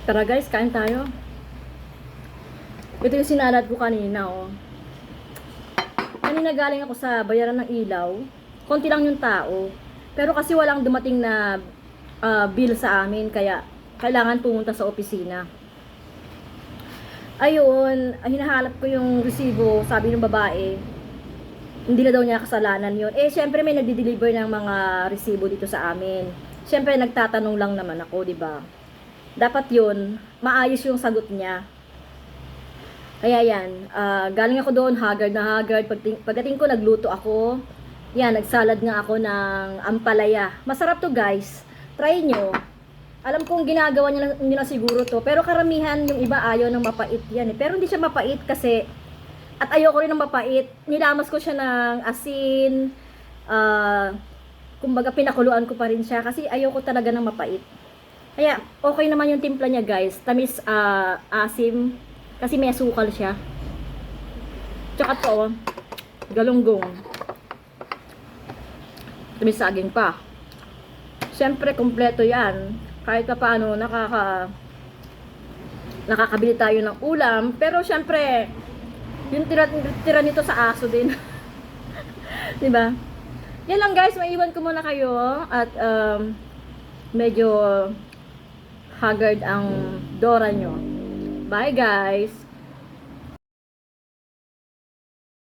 Tara guys, kain tayo. Ito yung sinalad ko kanina, oh. Kanina galing ako sa bayaran ng ilaw. Konti lang yung tao. Pero kasi walang dumating na bill sa amin, kaya kailangan pumunta sa opisina. Ayun, hinahanap ko yung resibo, sabi ng babae. Hindi na daw niya kasalanan yun. Eh, syempre may nagdi-deliver ng mga resibo dito sa amin. Syempre nagtatanong lang naman ako, di ba? Dapat yun, maayos yung sagot niya. Kaya yan, galing ako doon, haggard na haggard. Pagdating ko, nagluto ako. Yan, nagsalad nga ako ng ampalaya. Masarap to guys. Try nyo. Alam kong ginagawa nyo na siguro to. Pero karamihan, yung iba ayaw ng mapait yan. Pero hindi siya mapait kasi, at ayoko rin ng mapait. Nilamas ko siya ng asin. Kumbaga, pinakuluan ko pa rin siya. Kasi ayoko talaga ng mapait. Kaya, okay naman yung timpla niya guys. Tamis, asim. Kasi may asukal siya. Tsaka to, galunggong. Tamis saging pa. Siyempre, kompleto yan. Kahit pa paano, nakakabili tayo ng ulam. Pero siyempre, yung tira nito sa aso din. Diba? Yan lang guys, maiwan ko muna kayo. At, medyo haggard ang Dora nyo. Bye guys!